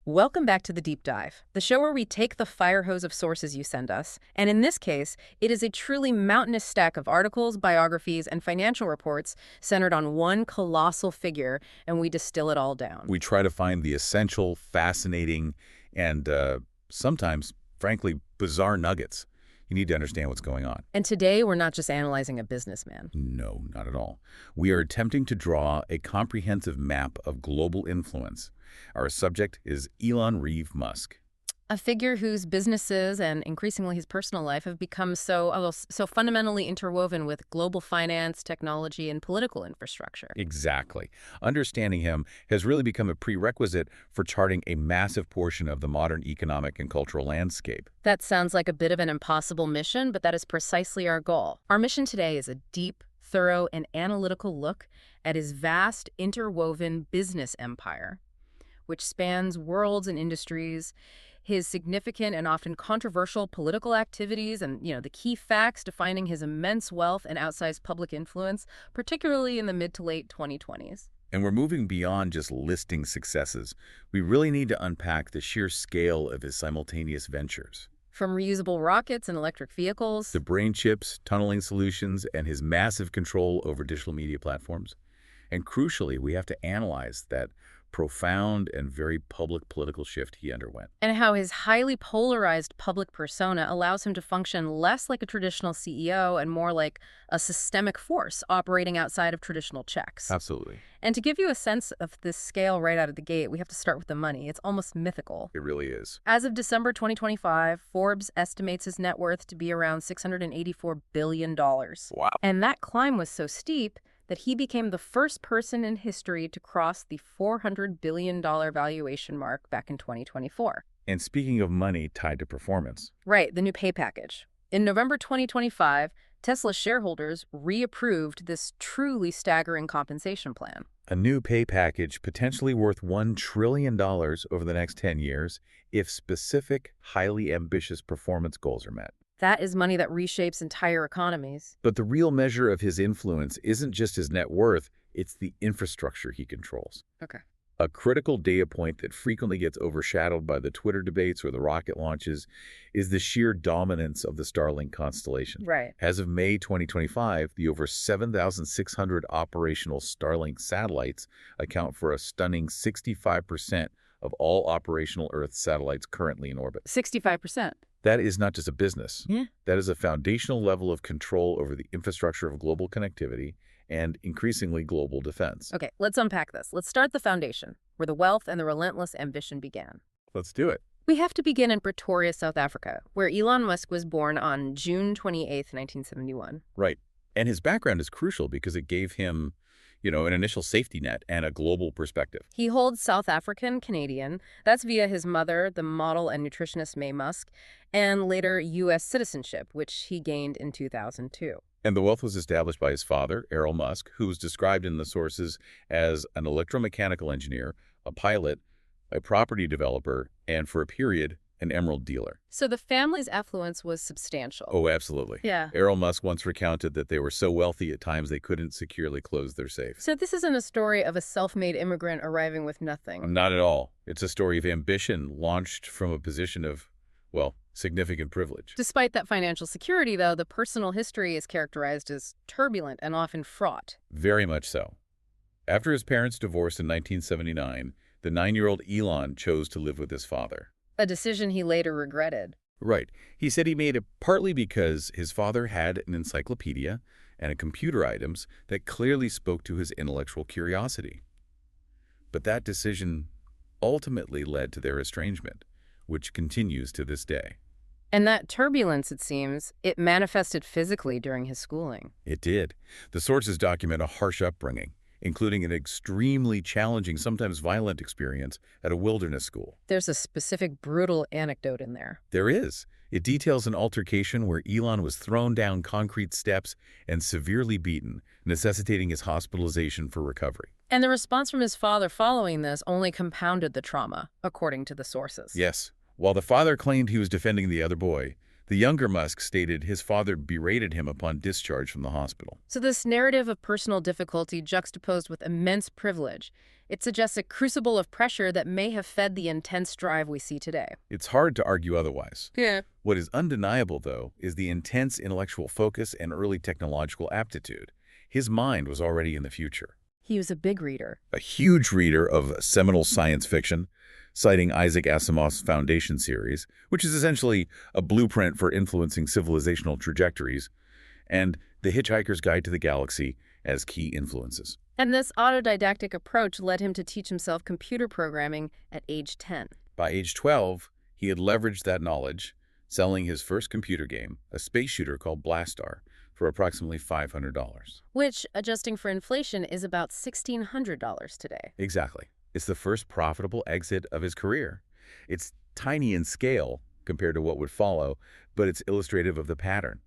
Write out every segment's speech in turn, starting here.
Welcome back to The Deep Dive, the show where we take the fire hose of sources you send us, and in this case, it is a truly mountainous stack of articles, biographies, and financial reports centered on one colossal figure, and we distill it all down. We try to find the essential, fascinating, and sometimes, frankly, bizarre nuggets. You need to understand what's going on. And today, we're not just analyzing a businessman. No, not at all. We are attempting to draw a comprehensive map of global influence. Our subject is Elon Musk. A figure whose businesses and increasingly his personal life have become so fundamentally interwoven with global finance, technology, and political infrastructure. Exactly. Understanding him has really become a prerequisite for charting a massive portion of the modern economic and cultural landscape. That sounds like a bit of an impossible mission, but that is precisely our goal. Our mission today is a deep, thorough, and analytical look at his vast, interwoven business empire, which spans worlds and industries, his significant and often controversial political activities, and, the key facts defining his immense wealth and outsized public influence, particularly in the mid to late 2020s. And we're moving beyond just listing successes. We really need to unpack the sheer scale of his simultaneous ventures. From reusable rockets and electric vehicles, The brain chips, tunneling solutions, and his massive control over digital media platforms. And crucially, we have to analyze that profound and very public political shift he underwent. and how his highly polarized public persona allows him to function less like a traditional CEO and more like a systemic force operating outside of traditional checks. Absolutely. And to give you a sense of this scale right out of the gate, we have to start with the money. It's almost mythical. It really is. As of December 2025, Forbes estimates his net worth to be around $684 billion. Wow. And that climb was so steep that he became the first person in history to cross the $400 billion valuation mark back in 2024. And speaking of money tied to performance, Right, the new pay package. In November 2025, Tesla shareholders reapproved this truly staggering compensation plan. a new pay package potentially worth $1 trillion over the next 10 years if specific, highly ambitious performance goals are met. That is money that reshapes entire economies. But the real measure of his influence isn't just his net worth, it's the infrastructure he controls. Okay. A critical data point that frequently gets overshadowed by the Twitter debates or the rocket launches is the sheer dominance of the Starlink constellation. Right. As of May 2025, the over 7,600 operational Starlink satellites account for a stunning 65% of all operational Earth satellites currently in orbit. 65%. That is not just a business. Yeah. That is a foundational level of control over the infrastructure of global connectivity and increasingly global defense. Okay, let's unpack this. Let's start the foundation, where the wealth and the relentless ambition began. Let's do it. We have to begin in Pretoria, South Africa, where Elon Musk was born on June 28, 1971. Right. And his background is crucial because it gave him, an initial safety net and a global perspective. He holds South African Canadian, that's via his mother, the model and nutritionist Mae Musk, and later U.S. citizenship, which he gained in 2002. And the wealth was established by his father, Elon Musk, who was described in the sources as an electromechanical engineer, a pilot, a property developer, and for a period, an emerald dealer. So the family's affluence was substantial. Oh, absolutely. Yeah. Elon Musk once recounted that they were so wealthy at times they couldn't securely close their safe. So this isn't a story of a self-made immigrant arriving with nothing. Not at all. It's a story of ambition launched from a position of, significant privilege. Despite that financial security, though, the personal history is characterized as turbulent and often fraught. Very much so. After his parents divorced in 1979, the 9-year-old Elon chose to live with his father. A decision he later regretted. Right. He said he made it partly because his father had an encyclopedia and computer items that clearly spoke to his intellectual curiosity. But that decision ultimately led to their estrangement, which continues to this day. And that turbulence, it seems, it manifested physically during his schooling. It did. The sources document a harsh upbringing, including an extremely challenging, sometimes violent experience at a wilderness school. There's a specific brutal anecdote in there. There is. It details an altercation where Elon was thrown down concrete steps and severely beaten, necessitating his hospitalization for recovery. And the response from his father following this only compounded the trauma, according to the sources. Yes. While the father claimed he was defending the other boy, The younger Musk stated his father berated him upon discharge from the hospital. So this narrative of personal difficulty juxtaposed with immense privilege, it suggests a crucible of pressure that may have fed the intense drive we see today. It's hard to argue otherwise. Yeah. What is undeniable, though, is the intense intellectual focus and early technological aptitude. His mind was already in the future. He was a big reader. A huge reader of seminal science fiction, citing Isaac Asimov's Foundation series, which is essentially a blueprint for influencing civilizational trajectories, and The Hitchhiker's Guide to the Galaxy as key influences. And this autodidactic approach led him to teach himself computer programming at age 10. By age 12, he had leveraged that knowledge, selling his first computer game, a space shooter called Blastar, for approximately $500. Which, adjusting for inflation, is about $1,600 today. Exactly. It's the first profitable exit of his career. It's tiny in scale compared to what would follow, but it's illustrative of the pattern.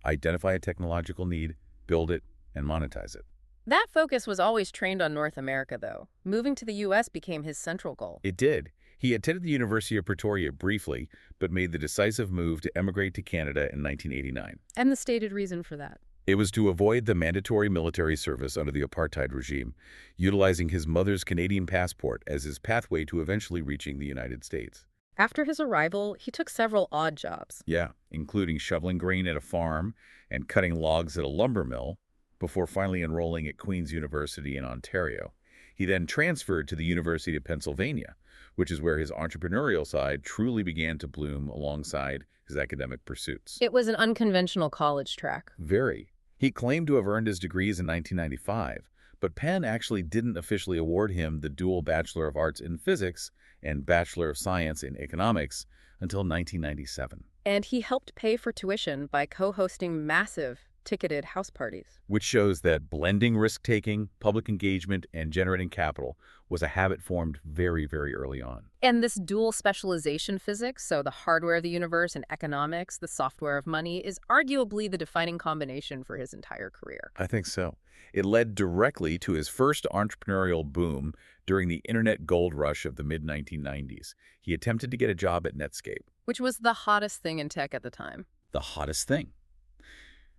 Identify a technological need, build it, and monetize it. That focus was always trained on North America, though. Moving to the U.S. became his central goal. It did. He attended the University of Pretoria briefly, but made the decisive move to emigrate to Canada in 1989. And the stated reason for that? It was to avoid the mandatory military service under the apartheid regime, utilizing his mother's Canadian passport as his pathway to eventually reaching the United States. After his arrival, he took several odd jobs. Yeah, including shoveling grain at a farm and cutting logs at a lumber mill, before finally enrolling at Queen's University in Ontario. He then transferred to the University of Pennsylvania, which is where his entrepreneurial side truly began to bloom alongside his academic pursuits. It was an unconventional college track. Very. He claimed to have earned his degrees in 1995, but Penn actually didn't officially award him the dual Bachelor of Arts in Physics and Bachelor of Science in Economics until 1997. And he helped pay for tuition by co-hosting massive ticketed house parties. Which shows that blending risk-taking, public engagement, and generating capital was a habit formed very, very early on. And this dual specialization physics, so the hardware of the universe and economics, the software of money, is arguably the defining combination for his entire career. I think so. It led directly to his first entrepreneurial boom during the internet gold rush of the mid-1990s. He attempted to get a job at Netscape. Which was the hottest thing in tech at the time. The hottest thing.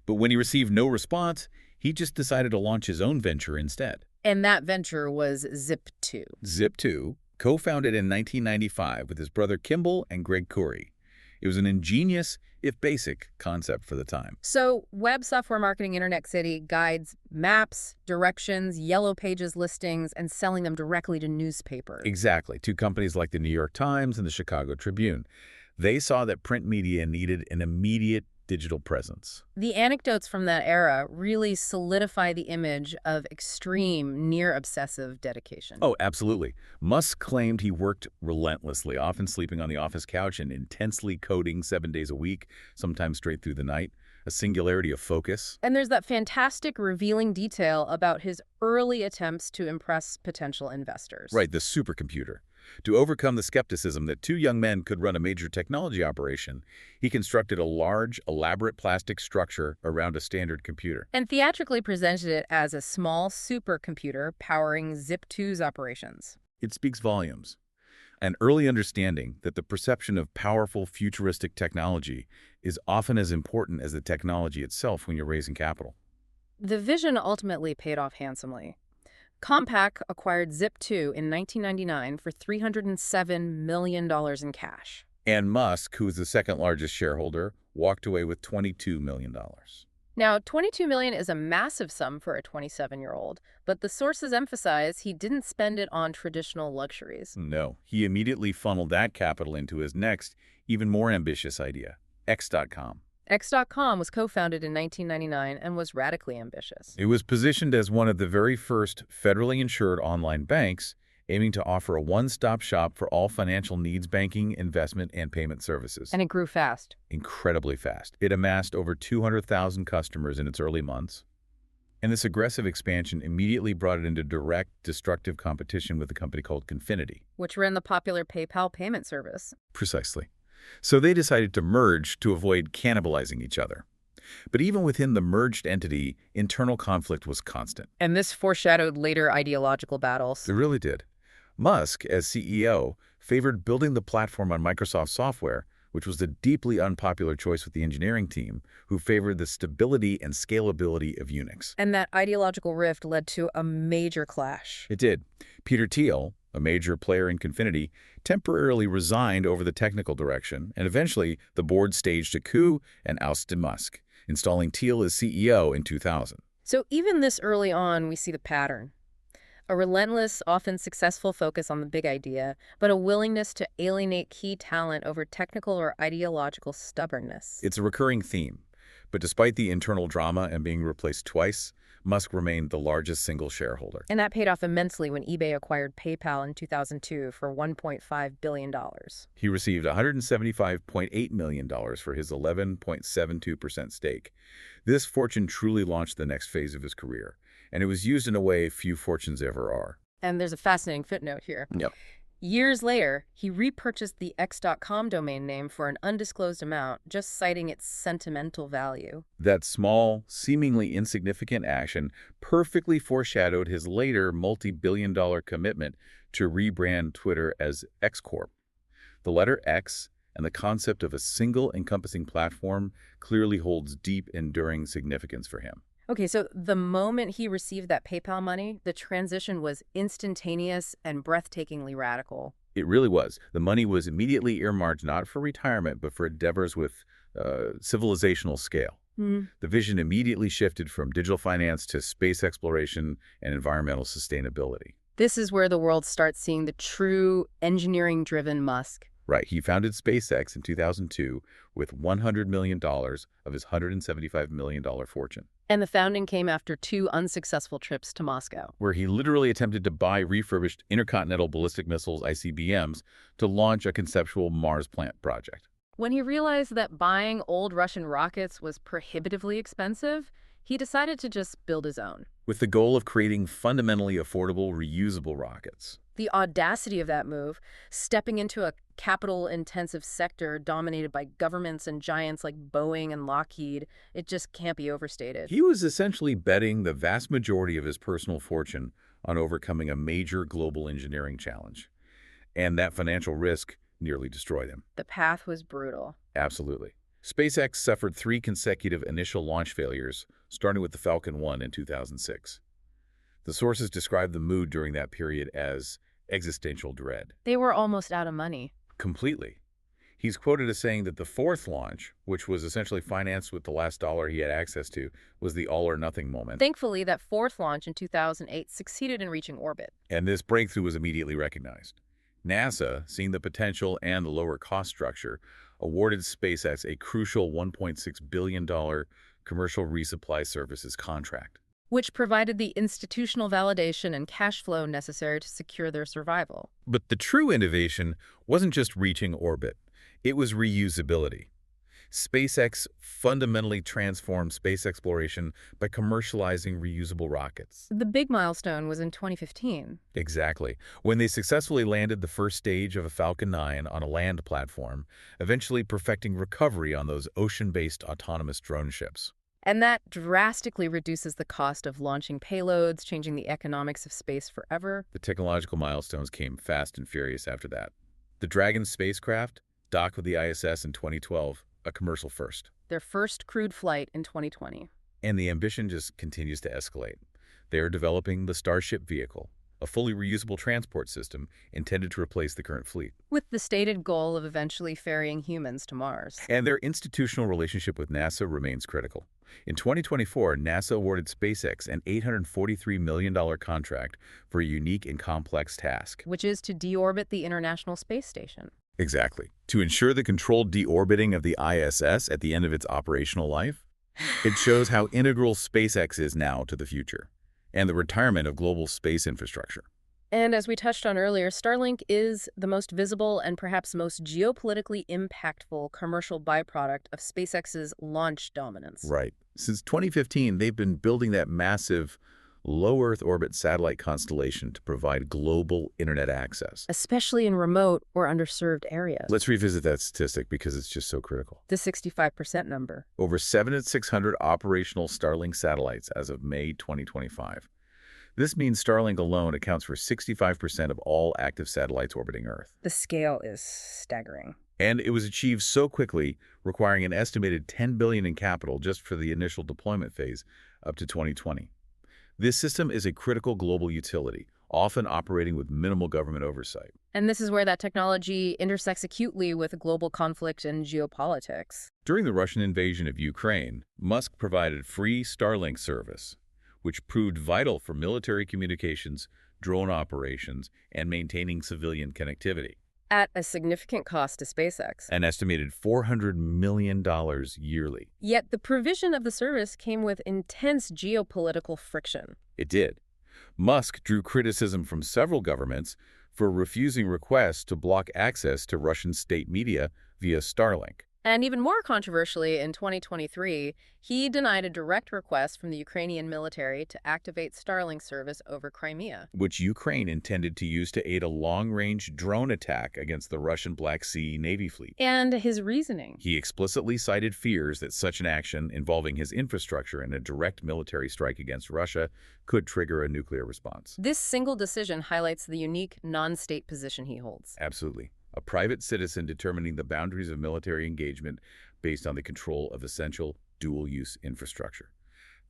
But when he received no response, he just decided to launch his own venture instead. And that venture was Zip2. Zip2, co-founded in 1995 with his brother Kimball and Greg Curry. It was an ingenious, if basic, concept for the time. So, web software marketing Internet City guides maps, directions, yellow pages listings, and selling them directly to newspapers. Exactly, to companies like the New York Times and the Chicago Tribune. They saw that print media needed an immediate digital presence. The anecdotes from that era really solidify the image of extreme, near-obsessive dedication. Oh, absolutely. Musk claimed he worked relentlessly, often sleeping on the office couch and intensely coding 7 days a week, sometimes straight through the night. A singularity of focus. And there's that fantastic revealing detail about his early attempts to impress potential investors. Right, the supercomputer. To overcome the skepticism that two young men could run a major technology operation, he constructed a large, elaborate plastic structure around a standard computer. And theatrically presented it as a small supercomputer powering Zip2's operations. It speaks volumes. An early understanding that the perception of powerful, futuristic technology is often as important as the technology itself when you're raising capital. The vision ultimately paid off handsomely. Compaq acquired Zip2 in 1999 for $307 million in cash. And Musk, who was the second largest shareholder, walked away with $22 million. Now, $22 million is a massive sum for a 27-year-old, but the sources emphasize he didn't spend it on traditional luxuries. No, he immediately funneled that capital into his next, even more ambitious idea, X.com. X.com was co-founded in 1999 and was radically ambitious. It was positioned as one of the very first federally insured online banks, aiming to offer a one-stop shop for all financial needs banking, investment, and payment services. And it grew fast. Incredibly fast. It amassed over 200,000 customers in its early months. And this aggressive expansion immediately brought it into direct, destructive competition with a company called Confinity. Which ran the popular PayPal payment service. Precisely. So they decided to merge to avoid cannibalizing each other. But even within the merged entity, internal conflict was constant. And this foreshadowed later ideological battles. It really did. Musk, as CEO, favored building the platform on Microsoft software, which was a deeply unpopular choice with the engineering team, who favored the stability and scalability of Unix. And that ideological rift led to a major clash. It did. Peter Thiel, a major player in Confinity, temporarily resigned over the technical direction, and eventually the board staged a coup and ousted Musk, installing Thiel as CEO in 2000. So even this early on, we see the pattern. A relentless, often successful focus on the big idea, but a willingness to alienate key talent over technical or ideological stubbornness. It's a recurring theme, but despite the internal drama and being replaced twice, Musk remained the largest single shareholder. And that paid off immensely when eBay acquired PayPal in 2002 for $1.5 billion. He received $175.8 million for his 11.72% stake. This fortune truly launched the next phase of his career, and it was used in a way few fortunes ever are. And there's a fascinating footnote here. Yep. Years later, he repurchased the x.com domain name for an undisclosed amount, just citing its sentimental value. That small, seemingly insignificant action perfectly foreshadowed his later multi-billion-dollar commitment to rebrand Twitter as X Corp. The letter X and the concept of a single encompassing platform clearly holds deep, enduring significance for him. Okay, so the moment he received that PayPal money, the transition was instantaneous and breathtakingly radical. It really was. The money was immediately earmarked not for retirement, but for endeavors with civilizational scale. The vision immediately shifted from digital finance to space exploration and environmental sustainability. This is where the world starts seeing the true engineering-driven Musk. Right. He founded SpaceX in 2002 with $100 million of his $175 million fortune. And the founding came after 2 unsuccessful trips to Moscow, where he literally attempted to buy refurbished intercontinental ballistic missiles, ICBMs, to launch a conceptual Mars plant project. When he realized that buying old Russian rockets was prohibitively expensive, he decided to just build his own. With the goal of creating fundamentally affordable, reusable rockets. The audacity of that move, stepping into a capital-intensive sector dominated by governments and giants like Boeing and Lockheed, it just can't be overstated. He was essentially betting the vast majority of his personal fortune on overcoming a major global engineering challenge. And that financial risk nearly destroyed him. The path was brutal. Absolutely. SpaceX suffered 3 consecutive initial launch failures, starting with the Falcon 1 in 2006. The sources described the mood during that period as existential dread. They were almost out of money. Completely. He's quoted as saying that the 4th launch, which was essentially financed with the last dollar he had access to, was the all-or-nothing moment. Thankfully, that 4th launch in 2008 succeeded in reaching orbit. And this breakthrough was immediately recognized. NASA, seeing the potential and the lower cost structure, awarded SpaceX a crucial $1.6 billion commercial resupply services contract, which provided the institutional validation and cash flow necessary to secure their survival. But the true innovation wasn't just reaching orbit. It was reusability. SpaceX fundamentally transformed space exploration by commercializing reusable rockets. The big milestone was in 2015. Exactly. When they successfully landed the first stage of a Falcon 9 on a land platform, eventually perfecting recovery on those ocean-based autonomous drone ships. And that drastically reduces the cost of launching payloads, changing the economics of space forever. The technological milestones came fast and furious after that. The Dragon spacecraft docked with the ISS in 2012, a commercial first. Their first crewed flight in 2020. And the ambition just continues to escalate. They are developing the Starship vehicle, a fully reusable transport system intended to replace the current fleet, with the stated goal of eventually ferrying humans to Mars. And their institutional relationship with NASA remains critical. In 2024, NASA awarded SpaceX an $843 million contract for a unique and complex task, which is to deorbit the International Space Station. Exactly. To ensure the controlled deorbiting of the ISS at the end of its operational life. It shows how integral SpaceX is now to the future, and the retirement of global space infrastructure. And as we touched on earlier, Starlink is the most visible and perhaps most geopolitically impactful commercial byproduct of SpaceX's launch dominance. Right. Since 2015, they've been building that massive low Earth orbit satellite constellation to provide global internet access, especially in remote or underserved areas. Let's revisit that statistic because it's just so critical. The 65% number. Over 7,600 operational Starlink satellites as of May 2025. This means Starlink alone accounts for 65% of all active satellites orbiting Earth. The scale is staggering. And it was achieved so quickly, requiring an estimated $10 billion in capital just for the initial deployment phase up to 2020. This system is a critical global utility, often operating with minimal government oversight. And this is where that technology intersects acutely with global conflict and geopolitics. During the Russian invasion of Ukraine, Musk provided free Starlink service, which proved vital for military communications, drone operations, and maintaining civilian connectivity. At a significant cost to SpaceX. An estimated $400 million yearly. Yet the provision of the service came with intense geopolitical friction. It did. Musk drew criticism from several governments for refusing requests to block access to Russian state media via Starlink. And even more controversially, in 2023, he denied a direct request from the Ukrainian military to activate Starlink service over Crimea, which Ukraine intended to use to aid a long-range drone attack against the Russian Black Sea Navy fleet. And his reasoning. He explicitly cited fears that such an action involving his infrastructure and a direct military strike against Russia could trigger a nuclear response. This single decision highlights the unique non-state position he holds. Absolutely. A private citizen determining the boundaries of military engagement based on the control of essential dual-use infrastructure.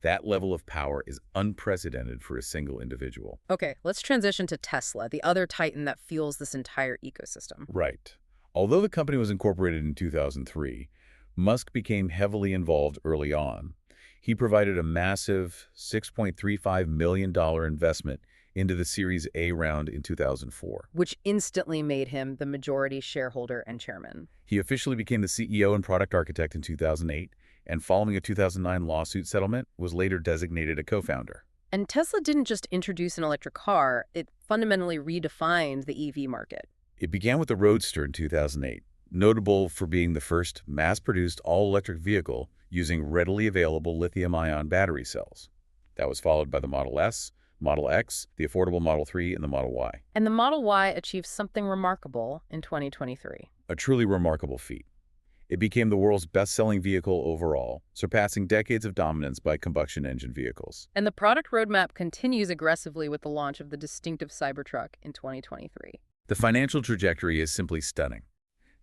That level of power is unprecedented for a single individual. Okay, let's transition to Tesla, the other titan that fuels this entire ecosystem. Right. Although the company was incorporated in 2003, Musk became heavily involved early on. He provided a massive $6.35 million investment into the Series A round in 2004. Which instantly made him the majority shareholder and chairman. He officially became the CEO and product architect in 2008, and following a 2009 lawsuit settlement, was later designated a co-founder. And Tesla didn't just introduce an electric car, it fundamentally redefined the EV market. It began with the Roadster in 2008, notable for being the first mass-produced all-electric vehicle using readily available lithium-ion battery cells. That was followed by the Model S, Model X, the affordable Model 3, and the Model Y. And the Model Y achieved something remarkable in 2023. A truly remarkable feat. It became the world's best-selling vehicle overall, surpassing decades of dominance by combustion engine vehicles. And the product roadmap continues aggressively with the launch of the distinctive Cybertruck in 2023. The financial trajectory is simply stunning.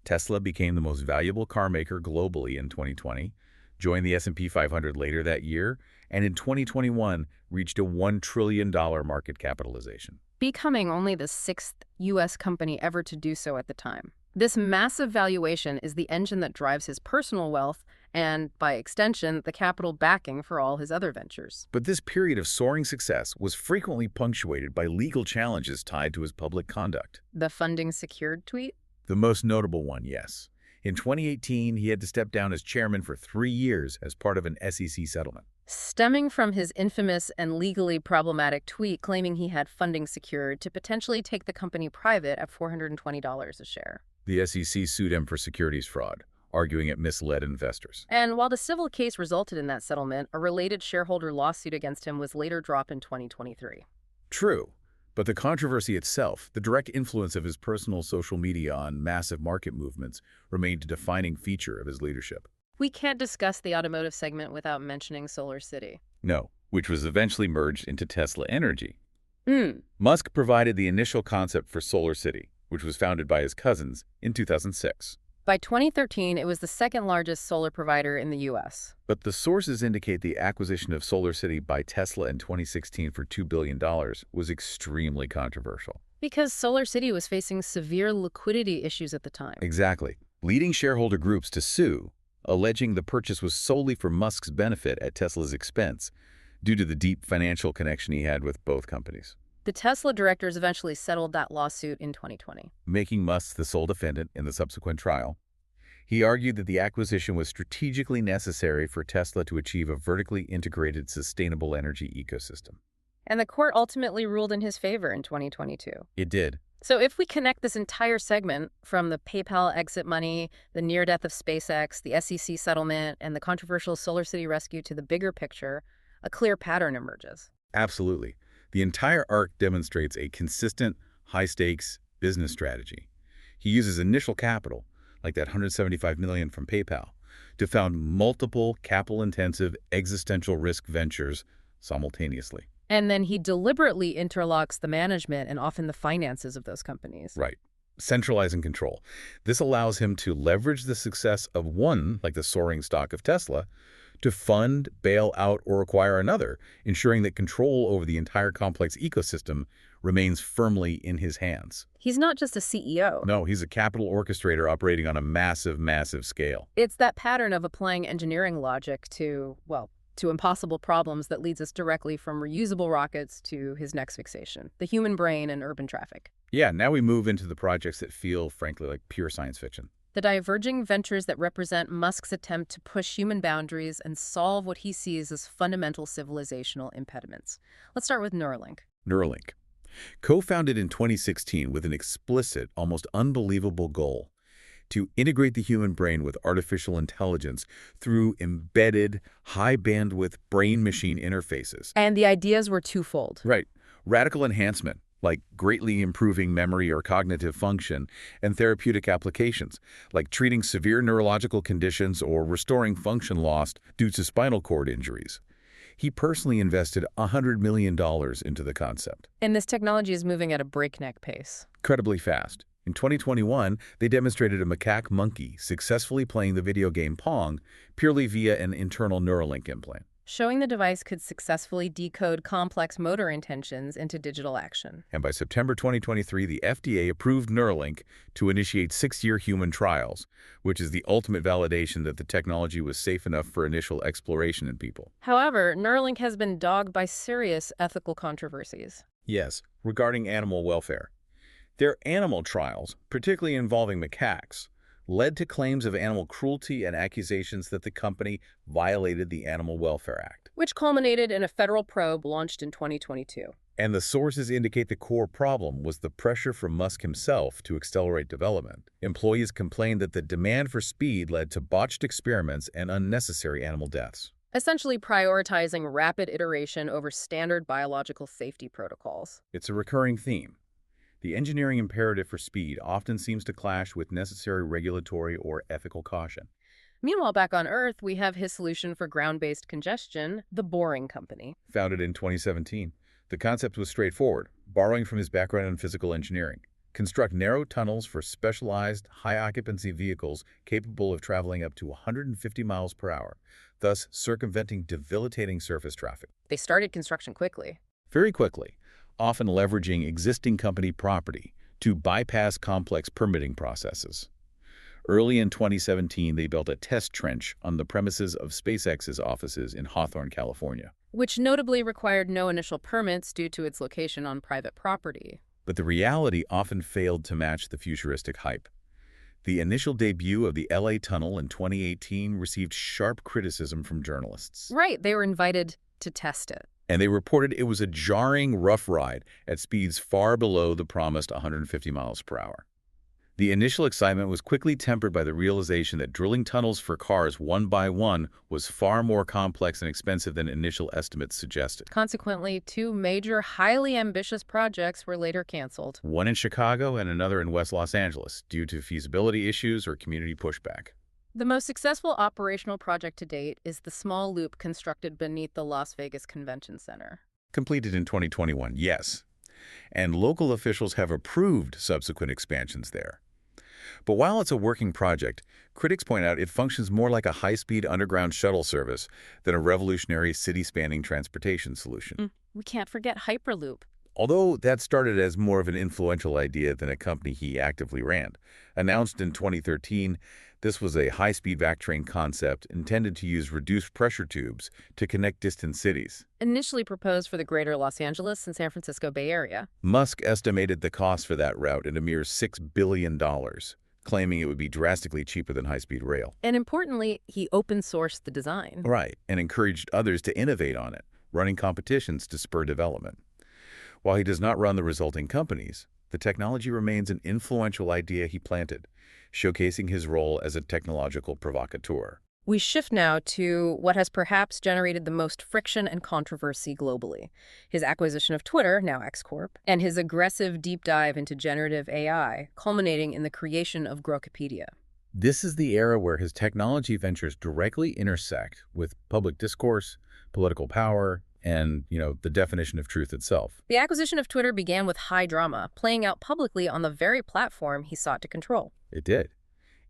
Tesla became the most valuable car maker globally in 2020, joined the S&P 500 later that year, and in 2021 reached a $1 trillion market capitalization. Becoming only the sixth U.S. company ever to do so at the time. This massive valuation is the engine that drives his personal wealth and, by extension, the capital backing for all his other ventures. But this period of soaring success was frequently punctuated by legal challenges tied to his public conduct. The funding secured tweet? The most notable one, yes. In 2018, he had to step down as chairman for 3 years as part of an SEC settlement. Stemming from his infamous and legally problematic tweet claiming he had funding secured to potentially take the company private at $420 a share. The SEC sued him for securities fraud, arguing it misled investors. And while the civil case resulted in that settlement, a related shareholder lawsuit against him was later dropped in 2023. True. But the controversy itself, the direct influence of his personal social media on massive market movements, remained a defining feature of his leadership. We can't discuss the automotive segment without mentioning SolarCity. No, which was eventually merged into Tesla Energy. Musk provided the initial concept for SolarCity, which was founded by his cousins in 2006. By 2013, it was the second largest solar provider in the U.S. But the sources indicate the acquisition of SolarCity by Tesla in 2016 for $2 billion was extremely controversial. Because SolarCity was facing severe liquidity issues at the time. Exactly, leading shareholder groups to sue, alleging the purchase was solely for Musk's benefit at Tesla's expense, due to the deep financial connection he had with both companies. The Tesla directors eventually settled that lawsuit in 2020. Making Musk the sole defendant in the subsequent trial. He argued that the acquisition was strategically necessary for Tesla to achieve a vertically integrated, sustainable energy ecosystem. And the court ultimately ruled in his favor in 2022. It did. So if we connect this entire segment, from the PayPal exit money, the near death of SpaceX, the SEC settlement, and the controversial SolarCity rescue to the bigger picture, a clear pattern emerges. Absolutely. The entire arc demonstrates a consistent, high-stakes business strategy. He uses initial capital, like that $175 million from PayPal, to found multiple capital-intensive existential risk ventures simultaneously. And then he deliberately interlocks the management and often the finances of those companies. Right. centralizing control. This allows him to leverage the success of one, like the soaring stock of Tesla, to fund, bail out, or acquire another, ensuring that control over the entire complex ecosystem remains firmly in his hands. He's not just a CEO. No, he's a capital orchestrator operating on a massive, massive scale. It's that pattern of applying engineering logic to, well, to impossible problems that leads us directly from reusable rockets to his next fixation, the human brain and urban traffic. Yeah, now we move into the projects that feel, frankly, like pure science fiction. The diverging ventures that represent Musk's attempt to push human boundaries and solve what he sees as fundamental civilizational impediments. Let's start with Neuralink. Neuralink. Co-founded in 2016 with an explicit, almost unbelievable goal to integrate the human brain with artificial intelligence through embedded, high-bandwidth brain-machine interfaces. And the ideas were twofold. Right. Radical enhancement, like greatly improving memory or cognitive function, and therapeutic applications, like treating severe neurological conditions or restoring function lost due to spinal cord injuries. He personally invested $100 million into the concept. And this technology is moving at a breakneck pace. Incredibly fast. In 2021, they demonstrated a macaque monkey successfully playing the video game Pong purely via an internal Neuralink implant, Showing the device could successfully decode complex motor intentions into digital action. And by September 2023, the FDA approved Neuralink to initiate 6-year human trials, which is the ultimate validation that the technology was safe enough for initial exploration in people. However, Neuralink has been dogged by serious ethical controversies. Yes, regarding animal welfare. Their animal trials, particularly involving macaques, led to claims of animal cruelty and accusations that the company violated the Animal Welfare Act. Which culminated in a federal probe launched in 2022. And the sources indicate the core problem was the pressure from Musk himself to accelerate development. Employees complained that the demand for speed led to botched experiments and unnecessary animal deaths. Essentially prioritizing rapid iteration over standard biological safety protocols. It's a recurring theme. The engineering imperative for speed often seems to clash with necessary regulatory or ethical caution. Meanwhile, back on Earth, we have his solution for ground-based congestion, the Boring Company. Founded in 2017, the concept was straightforward, borrowing from his background in physical engineering. Construct narrow tunnels for specialized, high-occupancy vehicles capable of traveling up to 150 miles per hour, thus circumventing debilitating surface traffic. They started construction quickly. Very quickly, often leveraging existing company property to bypass complex permitting processes. Early in 2017, they built a test trench on the premises of SpaceX's offices in Hawthorne, California. Which notably required no initial permits due to its location on private property. But the reality often failed to match the futuristic hype. The initial debut of the LA Tunnel in 2018 received sharp criticism from journalists. Right, they were invited to test it. And they reported it was a jarring, rough ride at speeds far below the promised 150 miles per hour. The initial excitement was quickly tempered by the realization that drilling tunnels for cars one by one was far more complex and expensive than initial estimates suggested. Consequently, 2 major, highly ambitious projects were later canceled. One in Chicago and another in West Los Angeles, due to feasibility issues or community pushback. The most successful operational project to date is the small loop constructed beneath the Las Vegas Convention Center. Completed in 2021, yes. And local officials have approved subsequent expansions there. But while it's a working project, critics point out it functions more like a high-speed underground shuttle service than a revolutionary city-spanning transportation solution. We can't forget Hyperloop. Although that started as more of an influential idea than a company he actively ran. Announced in 2013, this was a high-speed vac train concept intended to use reduced pressure tubes to connect distant cities. Initially proposed for the greater Los Angeles and San Francisco Bay Area. Musk estimated the cost for that route at a mere $6 billion, claiming it would be drastically cheaper than high-speed rail. And importantly, he open-sourced the design. Right, and encouraged others to innovate on it, running competitions to spur development. While he does not run the resulting companies, the technology remains an influential idea he planted, showcasing his role as a technological provocateur. We shift now to what has perhaps generated the most friction and controversy globally. His acquisition of Twitter, now X Corp, and his aggressive deep dive into generative AI, culminating in the creation of Grokipedia. This is the era where his technology ventures directly intersect with public discourse, political power, and, the definition of truth itself. The acquisition of Twitter began with high drama, playing out publicly on the very platform he sought to control. It did.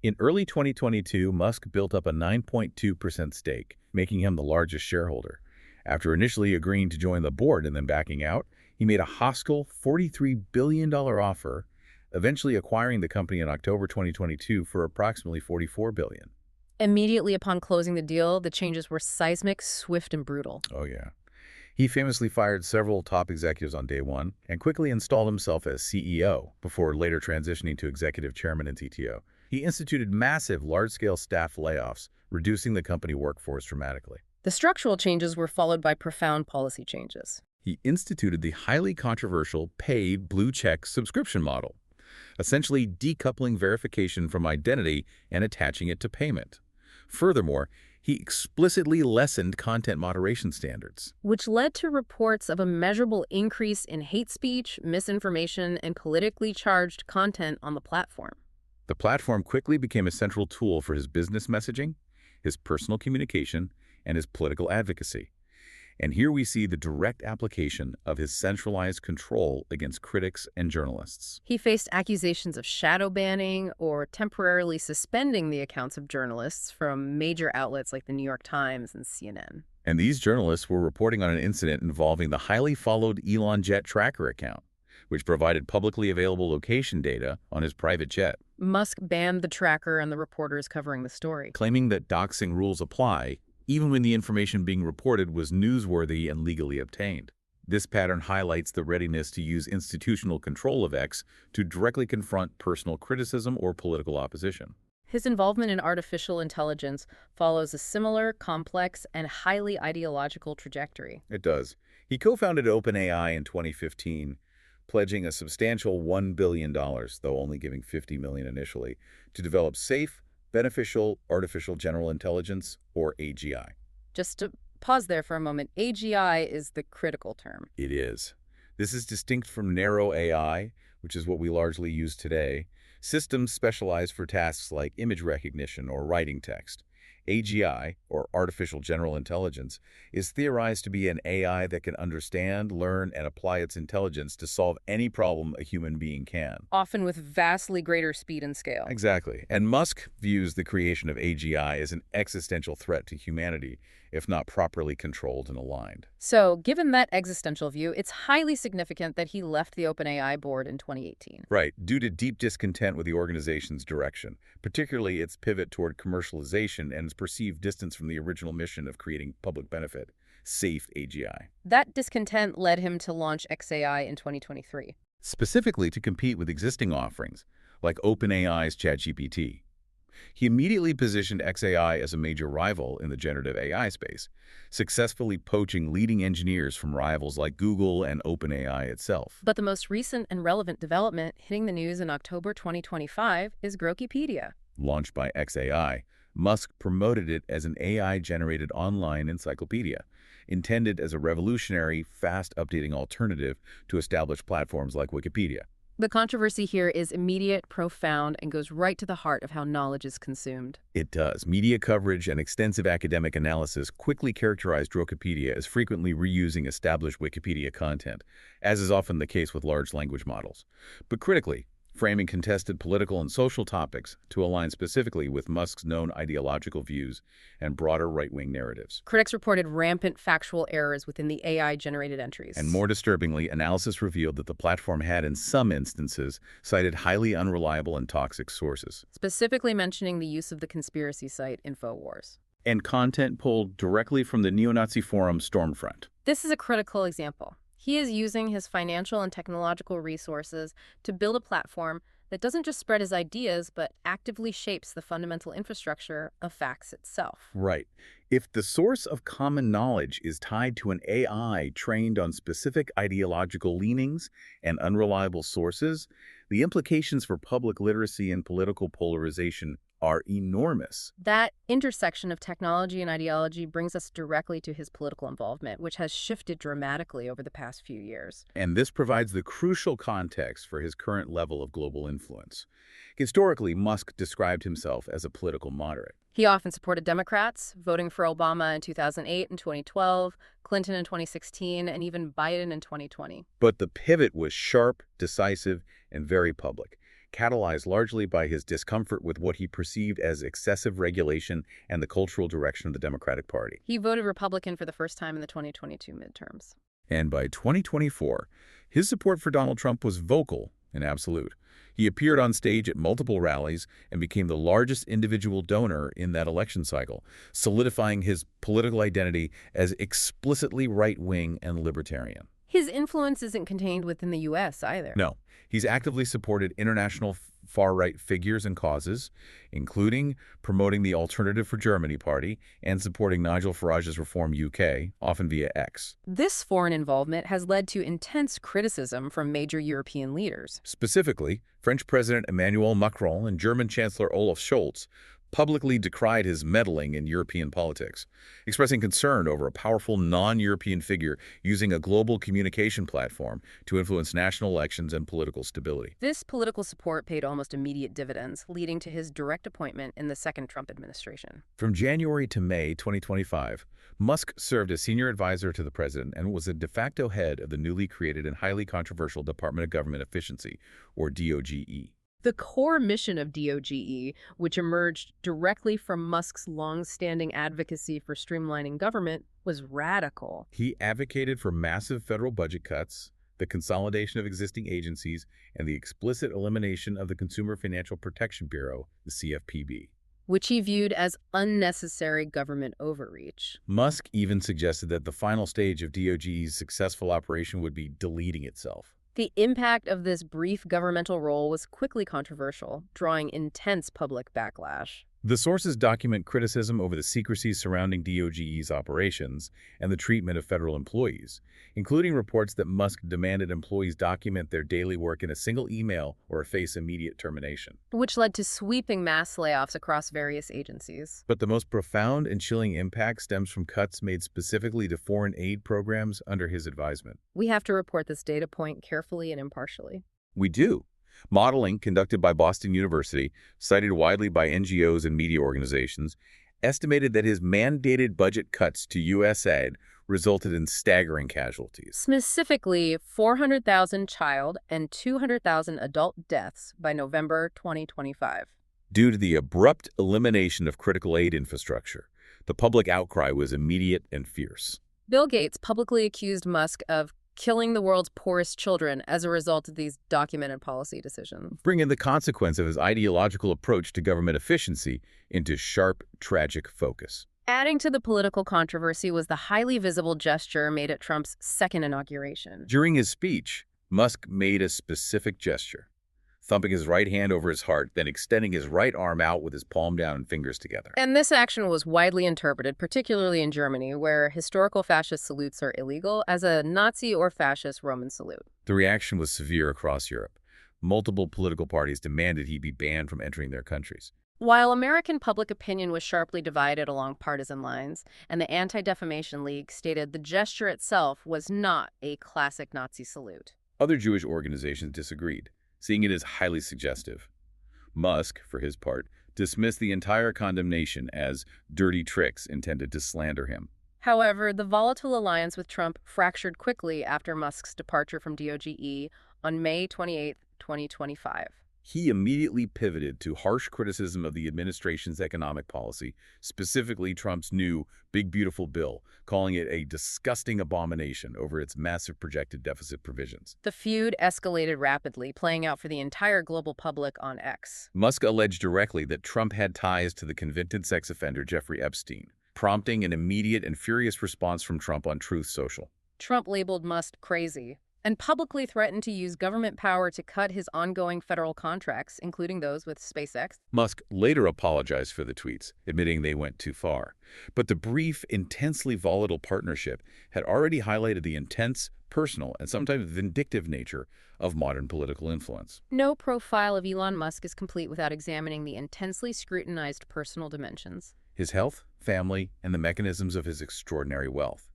In early 2022, Musk built up a 9.2% stake, making him the largest shareholder. After initially agreeing to join the board and then backing out, he made a hostile $43 billion offer, eventually acquiring the company in October 2022 for approximately $44 billion. Immediately upon closing the deal, the changes were seismic, swift, and brutal. Oh, yeah. He famously fired several top executives on day one and quickly installed himself as CEO before later transitioning to executive chairman and CTO. He instituted massive, large-scale staff layoffs, reducing the company workforce dramatically. The structural changes were followed by profound policy changes. He instituted the highly controversial paid blue-check subscription model, essentially decoupling verification from identity and attaching it to payment. Furthermore, he explicitly lessened content moderation standards, which led to reports of a measurable increase in hate speech, misinformation, and politically charged content on the platform. The platform quickly became a central tool for his business messaging, his personal communication, and his political advocacy. And here we see the direct application of his centralized control against critics and journalists. He faced accusations of shadow banning or temporarily suspending the accounts of journalists from major outlets like the New York Times and CNN. And these journalists were reporting on an incident involving the highly followed Elon jet tracker account, which provided publicly available location data on his private jet. Musk banned the tracker and the reporters covering the story, claiming that doxing rules apply even when the information being reported was newsworthy and legally obtained. This pattern highlights the readiness to use institutional control of X to directly confront personal criticism or political opposition. His involvement in artificial intelligence follows a similar, complex, and highly ideological trajectory. It does. He co-founded OpenAI in 2015, pledging a substantial $1 billion, though only giving $50 million initially, to develop safe, beneficial artificial general intelligence, or AGI. Just to pause there for a moment, AGI is the critical term. It is. This is distinct from narrow AI, which is what we largely use today, systems specialized for tasks like image recognition or writing text. AGI, or artificial general intelligence, is theorized to be an AI that can understand, learn, and apply its intelligence to solve any problem a human being can. Often with vastly greater speed and scale. Exactly. And Musk views the creation of AGI as an existential threat to humanity, if not properly controlled and aligned. So, given that existential view, it's highly significant that he left the OpenAI board in 2018. Right, due to deep discontent with the organization's direction, particularly its pivot toward commercialization and its perceived distance from the original mission of creating public benefit, safe AGI. That discontent led him to launch XAI in 2023. Specifically to compete with existing offerings, like OpenAI's ChatGPT. He immediately positioned XAI as a major rival in the generative AI space, successfully poaching leading engineers from rivals like Google and OpenAI itself. But the most recent and relevant development hitting the news in October 2025 is Grokipedia. Launched by XAI, Musk promoted it as an AI-generated online encyclopedia, intended as a revolutionary, fast-updating alternative to established platforms like Wikipedia. The controversy here is immediate, profound, and goes right to the heart of how knowledge is consumed. It does. Media coverage and extensive academic analysis quickly characterized Grokipedia as frequently reusing established Wikipedia content, as is often the case with large language models. But critically, framing contested political and social topics to align specifically with Musk's known ideological views and broader right-wing narratives. Critics reported rampant factual errors within the AI-generated entries. And more disturbingly, analysis revealed that the platform had, in some instances, cited highly unreliable and toxic sources, specifically mentioning the use of the conspiracy site InfoWars. And content pulled directly from the neo-Nazi forum Stormfront. This is a critical example. He is using his financial and technological resources to build a platform that doesn't just spread his ideas, but actively shapes the fundamental infrastructure of facts itself. Right. If the source of common knowledge is tied to an AI trained on specific ideological leanings and unreliable sources, the implications for public literacy and political polarization are enormous. That intersection of technology and ideology brings us directly to his political involvement, which has shifted dramatically over the past few years. And this provides the crucial context for his current level of global influence. Historically, Musk described himself as a political moderate. He often supported Democrats, voting for Obama in 2008 and 2012, Clinton in 2016, and even Biden in 2020. But the pivot was sharp, decisive, and very public, catalyzed largely by his discomfort with what he perceived as excessive regulation and the cultural direction of the Democratic Party. He voted Republican for the first time in the 2022 midterms. And by 2024, his support for Donald Trump was vocal and absolute. He appeared on stage at multiple rallies and became the largest individual donor in that election cycle, solidifying his political identity as explicitly right-wing and libertarian. His influence isn't contained within the U.S. either. No, he's actively supported international far-right figures and causes, including promoting the Alternative for Germany party and supporting Nigel Farage's Reform UK, often via X. This foreign involvement has led to intense criticism from major European leaders. Specifically, French President Emmanuel Macron and German Chancellor Olaf Scholz publicly decried his meddling in European politics, expressing concern over a powerful non-European figure using a global communication platform to influence national elections and political stability. This political support paid almost immediate dividends, leading to his direct appointment in the second Trump administration. From January to May 2025, Musk served as senior advisor to the president and was a de facto head of the newly created and highly controversial Department of Government Efficiency, or DOGE. The core mission of DOGE, which emerged directly from Musk's long-standing advocacy for streamlining government, was radical. He advocated for massive federal budget cuts, the consolidation of existing agencies, and the explicit elimination of the Consumer Financial Protection Bureau, the CFPB, which he viewed as unnecessary government overreach. Musk even suggested that the final stage of DOGE's successful operation would be deleting itself. The impact of this brief governmental role was quickly controversial, drawing intense public backlash. The sources document criticism over the secrecy surrounding DOGE's operations and the treatment of federal employees, including reports that Musk demanded employees document their daily work in a single email or face immediate termination, which led to sweeping mass layoffs across various agencies. But the most profound and chilling impact stems from cuts made specifically to foreign aid programs under his advisement. We have to report this data point carefully and impartially. We do. Modeling conducted by Boston University, cited widely by NGOs and media organizations, estimated that his mandated budget cuts to U.S. aid resulted in staggering casualties. Specifically, 400,000 child and 200,000 adult deaths by November 2025. Due to the abrupt elimination of critical aid infrastructure, the public outcry was immediate and fierce. Bill Gates publicly accused Musk of killing the world's poorest children as a result of these documented policy decisions, bringing the consequence of his ideological approach to government efficiency into sharp, tragic focus. Adding to the political controversy was the highly visible gesture made at Trump's second inauguration. During his speech, Musk made a specific gesture, thumping his right hand over his heart, then extending his right arm out with his palm down and fingers together. And this action was widely interpreted, particularly in Germany, where historical fascist salutes are illegal, as a Nazi or fascist Roman salute. The reaction was severe across Europe. Multiple political parties demanded he be banned from entering their countries. While American public opinion was sharply divided along partisan lines, and the Anti-Defamation League stated the gesture itself was not a classic Nazi salute, other Jewish organizations disagreed, seeing it as highly suggestive. Musk, for his part, dismissed the entire condemnation as dirty tricks intended to slander him. However, the volatile alliance with Trump fractured quickly after Musk's departure from DOGE on May 28, 2025. He immediately pivoted to harsh criticism of the administration's economic policy, specifically Trump's new Big Beautiful Bill, calling it a disgusting abomination over its massive projected deficit provisions. The feud escalated rapidly, playing out for the entire global public on X. Musk alleged directly that Trump had ties to the convicted sex offender Jeffrey Epstein, prompting an immediate and furious response from Trump on Truth Social. Trump labeled Musk crazy and publicly threatened to use government power to cut his ongoing federal contracts, including those with SpaceX. Musk later apologized for the tweets, admitting they went too far. But the brief, intensely volatile partnership had already highlighted the intense, personal, and sometimes vindictive nature of modern political influence. No profile of Elon Musk is complete without examining the intensely scrutinized personal dimensions. His health, family, and the mechanisms of his extraordinary wealth.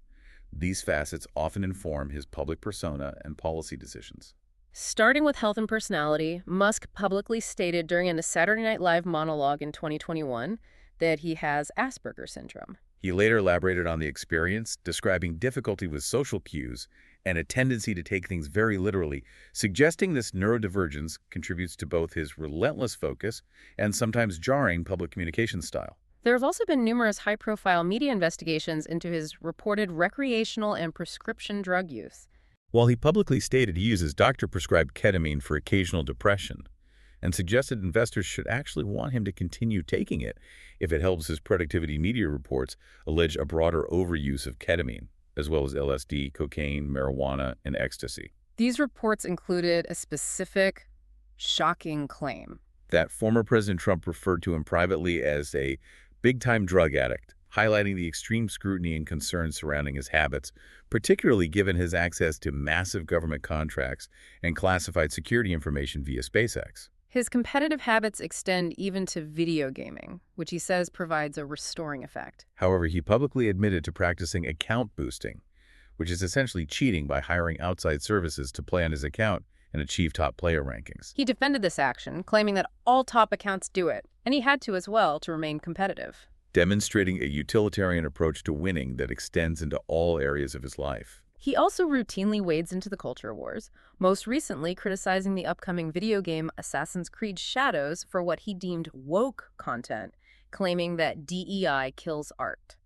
These facets often inform his public persona and policy decisions. Starting with health and personality, Musk publicly stated during a Saturday Night Live monologue in 2021 that he has Asperger's syndrome. He later elaborated on the experience, describing difficulty with social cues and a tendency to take things very literally, suggesting this neurodivergence contributes to both his relentless focus and sometimes jarring public communication style. There have also been numerous high-profile media investigations into his reported recreational and prescription drug use. While he publicly stated he uses doctor-prescribed ketamine for occasional depression and suggested investors should actually want him to continue taking it if it helps, his productivity media reports allege a broader overuse of ketamine, as well as LSD, cocaine, marijuana, and ecstasy. These reports included a specific, shocking claim That former President Trump referred to him privately as a big-time drug addict, highlighting the extreme scrutiny and concerns surrounding his habits, particularly given his access to massive government contracts and classified security information via SpaceX. His competitive habits extend even to video gaming, which he says provides a restoring effect. However, he publicly admitted to practicing account boosting, which is essentially cheating by hiring outside services to play on his account and achieve top player rankings. He defended this action, claiming that all top accounts do it, and he had to as well to remain competitive, Demonstrating a utilitarian approach to winning that extends into all areas of his life. He also routinely wades into the culture wars, most recently criticizing the upcoming video game Assassin's Creed Shadows for what he deemed woke content, claiming that DEI kills art.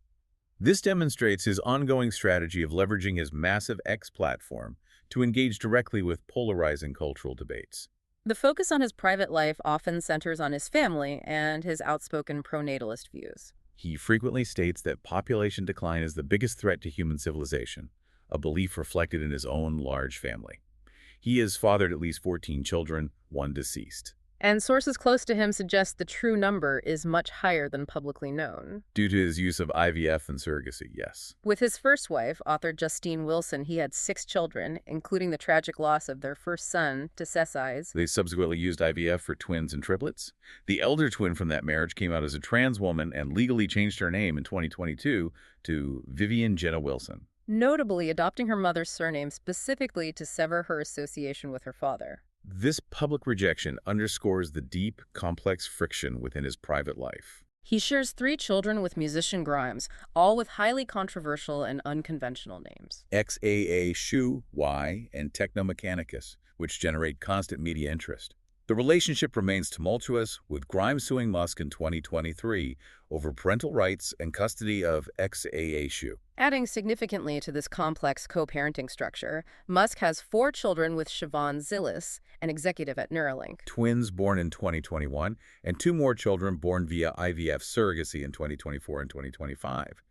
This demonstrates his ongoing strategy of leveraging his massive X platform to engage directly with polarizing cultural debates. The focus on his private life often centers on his family and his outspoken pro-natalist views. He frequently states that population decline is the biggest threat to human civilization, a belief reflected in his own large family. He has fathered at least 14 children, one deceased. And sources close to him suggest the true number is much higher than publicly known. Due to his use of IVF and surrogacy, yes. With his first wife, author Justine Wilson, he had 6 children, including the tragic loss of their first son to cesize. They subsequently used IVF for twins and triplets. The elder twin from that marriage came out as a trans woman and legally changed her name in 2022 to Vivian Jenna Wilson, Notably adopting her mother's surname specifically to sever her association with her father. This public rejection underscores the deep, complex friction within his private life. He shares 3 children with musician Grimes, all with highly controversial and unconventional names. XAA Shu, Y, and Technomechanicus, which generate constant media interest. The relationship remains tumultuous, with Grimes suing Musk in 2023 over parental rights and custody of XAA Shu. Adding significantly to this complex co-parenting structure, Musk has 4 children with Siobhan Zillis, an executive at Neuralink. Twins born in 2021, and 2 more children born via IVF surrogacy in 2024 and 2025.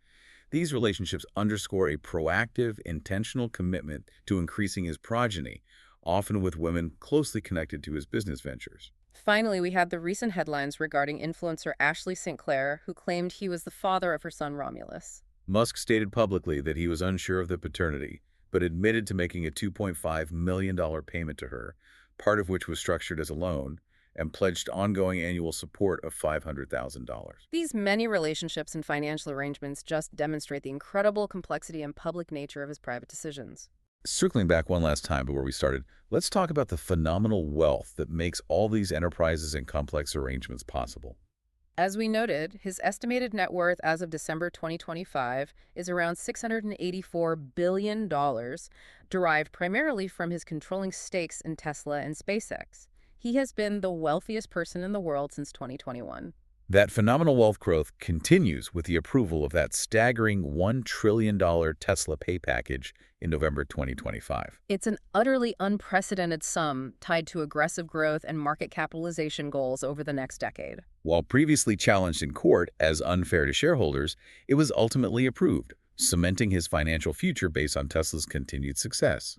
These relationships underscore a proactive, intentional commitment to increasing his progeny, often with women closely connected to his business ventures. Finally, we have the recent headlines regarding influencer Ashley St. Clair, who claimed he was the father of her son Romulus. Musk stated publicly that he was unsure of the paternity, but admitted to making a $2.5 million payment to her, part of which was structured as a loan, and pledged ongoing annual support of $500,000. These many relationships and financial arrangements just demonstrate the incredible complexity and public nature of his private decisions. Circling back one last time to where we started, let's talk about the phenomenal wealth that makes all these enterprises and complex arrangements possible. As we noted, his estimated net worth as of December 2025 is around $684 billion, derived primarily from his controlling stakes in Tesla and SpaceX. He has been the wealthiest person in the world since 2021. That phenomenal wealth growth continues with the approval of that staggering $1 trillion Tesla pay package in November 2025. It's an utterly unprecedented sum tied to aggressive growth and market capitalization goals over the next decade. While previously challenged in court as unfair to shareholders, it was ultimately approved, cementing his financial future based on Tesla's continued success.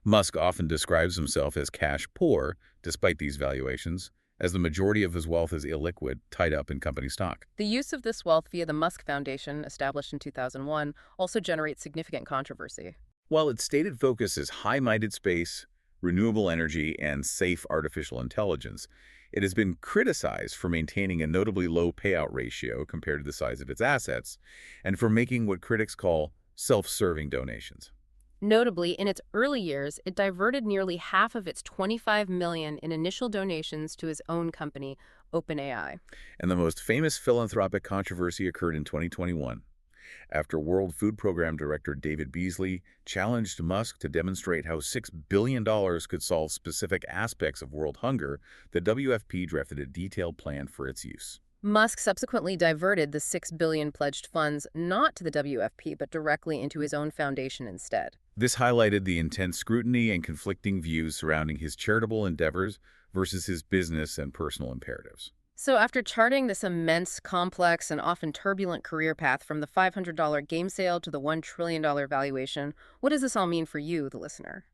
Musk often describes himself as cash poor, despite these valuations, as the majority of his wealth is illiquid, tied up in company stock. The use of this wealth via the Musk Foundation, established in 2001, also generates significant controversy. While its stated focus is high-minded space, renewable energy, and safe artificial intelligence, it has been criticized for maintaining a notably low payout ratio compared to the size of its assets, and for making what critics call self-serving donations. Notably, in its early years, it diverted nearly half of its $25 million in initial donations to his own company, OpenAI. And the most famous philanthropic controversy occurred in 2021. after World Food Program Director David Beasley challenged Musk to demonstrate how $6 billion could solve specific aspects of world hunger. The WFP drafted a detailed plan for its use. Musk subsequently diverted the $6 billion pledged funds not to the WFP but directly into his own foundation instead. This highlighted the intense scrutiny and conflicting views surrounding his charitable endeavors versus his business and personal imperatives. So after charting this immense, complex, and often turbulent career path from the $500 game sale to the $1 trillion valuation, what does this all mean for you, the listener?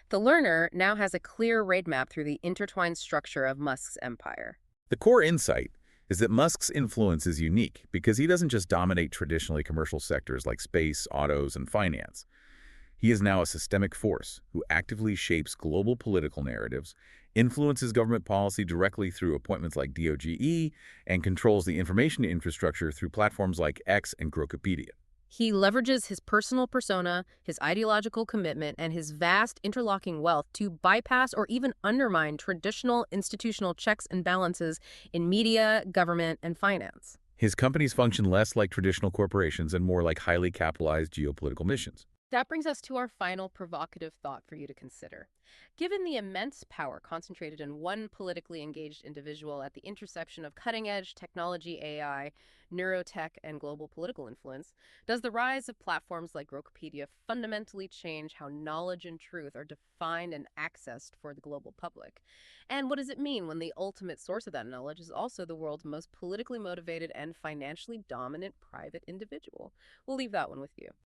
The learner now has a clear roadmap through the intertwined structure of Musk's empire. The core insight is that Musk's influence is unique because he doesn't just dominate traditionally commercial sectors like space, autos, and finance. He is now a systemic force who actively shapes global political narratives, influences government policy directly through appointments like DOGE, and controls the information infrastructure through platforms like X and Grokopedia. He leverages his personal persona, his ideological commitment, and his vast interlocking wealth to bypass or even undermine traditional institutional checks and balances in media, government, and finance. His companies function less like traditional corporations and more like highly capitalized geopolitical missions. That brings us to our final provocative thought for you to consider. Given the immense power concentrated in one politically engaged individual at the intersection of cutting-edge technology, AI, neurotech, and global political influence, does the rise of platforms like Grokopedia fundamentally change how knowledge and truth are defined and accessed for the global public? And what does it mean when the ultimate source of that knowledge is also the world's most politically motivated and financially dominant private individual? We'll leave that one with you.